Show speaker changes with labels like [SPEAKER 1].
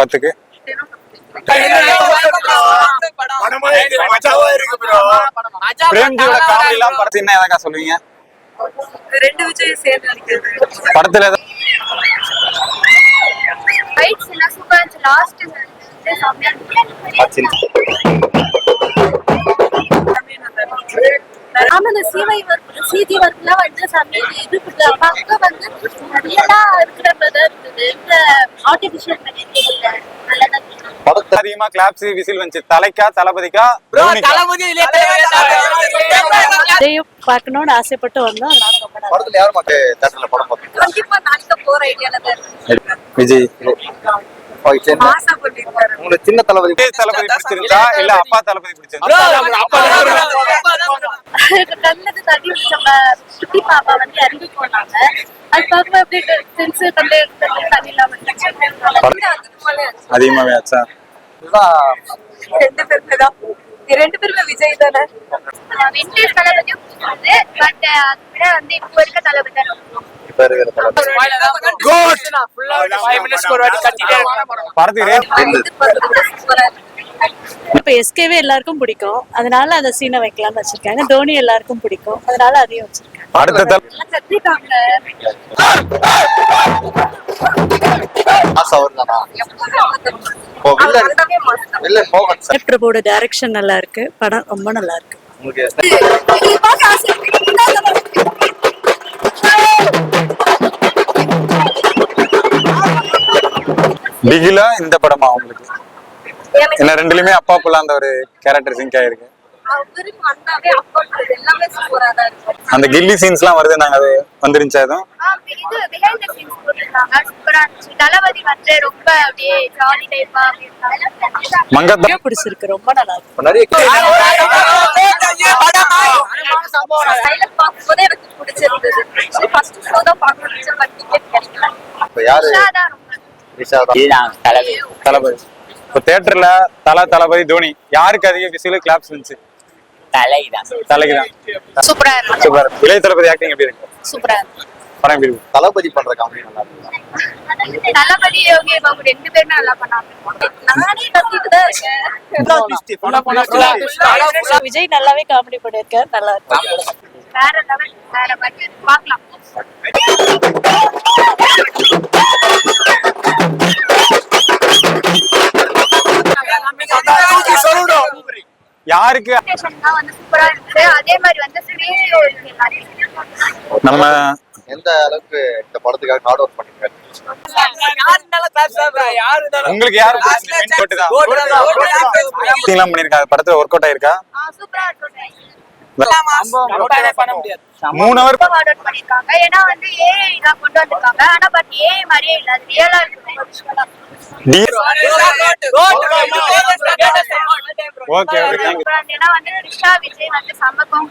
[SPEAKER 1] பத்துக்கு பிரேம்ஜியோட காமெடி எல்லாம் படத்துல எதா சொல்லுவீங்க?
[SPEAKER 2] ரெண்டு விஜய் சேர்ந்து நடிக்கிறது
[SPEAKER 1] படத்துல
[SPEAKER 3] ஃபைட்ஸ் எல்லாம் சூப்பரா இருந்துச்சு. லாஸ்ட் வந்து செமையா இருந்துச்சு. ஆமா, இந்த சிஜி ஒர்க்லாம் வந்து செமையா இது பக்கம் வந்து ரியலா இருக்கிற மாதிரி இருந்தது. இந்த ஆர்டிபிஷியல் பண்ணிருக்கீங்க நல்லதா.
[SPEAKER 1] படத்துல அதிகமா கிளாப்ஸ் விசில் வந்துச்சு. தலைக்கா தளபதிக்கா?
[SPEAKER 4] இதையும் பார்க்கணும்னு ஆசைப்பட்டு வந்தோம்.
[SPEAKER 5] படத்துல யாரும் தேட்டர்ல படம் பார்த்தீங்க?
[SPEAKER 2] கண்டிப்பா நாளைக்கு போற ஐடியால தான்
[SPEAKER 1] விஜய்
[SPEAKER 2] ஆசை பண்ணிருக்காரு.
[SPEAKER 5] உங்களுக்கு சின்ன தளபதி
[SPEAKER 1] பிடிச்சிருந்தா இல்ல அப்பா தளபதி பிடிச்சிருந்தா?
[SPEAKER 3] கண்ணது தண்ணி நம்ம குட்டி பாப்பா வந்து இறங்கி போனாங்க. அது பார்க்கும்போது அப்படியே சென்ஸ் தண்ணி இல்லாம
[SPEAKER 1] அதிகமாவே ஆச்சா?
[SPEAKER 2] ரெண்டு பேருமே தான். ரெண்டு பேருமே விஜய் தானே.
[SPEAKER 3] வெங்கடேஷ் தளபதியும் பிடிச்சிருந்தது. பட் அதை விட வந்து இப்போ இருக்க தளபதி தான்
[SPEAKER 4] இப்ப எஸ்கேவே எல்லாருக்கும் பிடிக்கும், அதனால அந்த சீனை வைக்கலாம்னு வச்சிருக்காங்க. தோனி எல்லாருக்கும் பிடிக்கும், அதனால அதையும் வச்சிருக்காங்க. பிரபுவோட டைரக்ஷன் நல்லா இருக்கு. படம் ரொம்ப நல்லா இருக்கு.
[SPEAKER 1] பிகிலா இந்த படமா உங்களுக்கு? என்ன ரெண்டுலயுமே அப்பா புள்ள அந்த ஒரு கேரக்டர் சிங்க் ஆயிருக்கு. அந்த கில்லி சீன்ஸ் எல்லாம் வருது. நாங்க அது வந்துருந்துச்சு. அதுவும்
[SPEAKER 3] இது பிஹைண்ட் தி சீன்ஸ் போட்டுருக்காங்க. சூப்பரா இருந்துச்சு. தளபதி வந்து ரொம்ப அப்படியே ஜாலி டைப்பா
[SPEAKER 1] மங்கத்தா
[SPEAKER 4] பிடிச்சிருக்கு. ரொம்ப நல்லா இருக்கு.
[SPEAKER 5] நிறைய
[SPEAKER 2] சைலண்ட் பார்க்கும்போதே எனக்கு பிடிச்சிருந்தது. ஃபர்ஸ்ட் ஷோ தான் பார்க்கணும். பட் டிக்கெட் கிடைக்கல.
[SPEAKER 5] யாரு?
[SPEAKER 1] தளபதி. இப்போ தியேட்டர்ல தளபதி தோனி யாருக்கு அதிக விசில் கிளாப்ஸ் இருந்துச்சு? தலைக்குதான்.
[SPEAKER 3] சூப்பரா இருந்துச்சு.
[SPEAKER 1] சூப்பர். இளைய தளபதி ஆக்டிங் எப்படி இருக்கு?
[SPEAKER 3] சூப்பரா இருந்துச்சு.
[SPEAKER 1] படம் எப்படி இருக்கு?
[SPEAKER 5] தளபதி பண்ற காமெடி நல்லா இருக்கு.
[SPEAKER 3] தளபதி யோகி பாபு ரெண்டு பேரும் நல்லா பண்ணாங்க.
[SPEAKER 2] நானே கத்திட்டு தான் இருக்கேன்.
[SPEAKER 4] விஜய் நல்லாவே காமெடி பண்ணிருக்காரு. நல்லா இருக்கு.
[SPEAKER 3] வேற லெவல். வேற மாதிரி பார்க்கலாம்.
[SPEAKER 1] யாருக்கு
[SPEAKER 3] வந்து சூப்பரா இருந்துச்சு. அதே மாதிரி வந்து ஸ்டேஜியோ
[SPEAKER 1] நம்ம
[SPEAKER 5] எந்த அளவுக்கு இந்த படத்துக்காக ஹார்ட் ஒர்க் பண்ணிருக்காரு?
[SPEAKER 1] உங்களுக்கு யாரு பண்ணிருக்காங்க? படத்துல ஒர்க் அவுட் ஆயிருக்கா?
[SPEAKER 3] சூப்பரா இருக்கு.
[SPEAKER 1] 3 hour
[SPEAKER 3] பண்ணிருக்காங்க. ஏன்னா வந்து ஏஐ தான் கொண்டு வந்திருக்காங்க. ஆனா பட் ஏஐ மாதிரியே இல்ல, அது ரியலா இருக்கு.
[SPEAKER 1] Okay okay.
[SPEAKER 3] ஏன்னா வந்து கிருஷ்ணா விஜய் வந்து சமக்கம்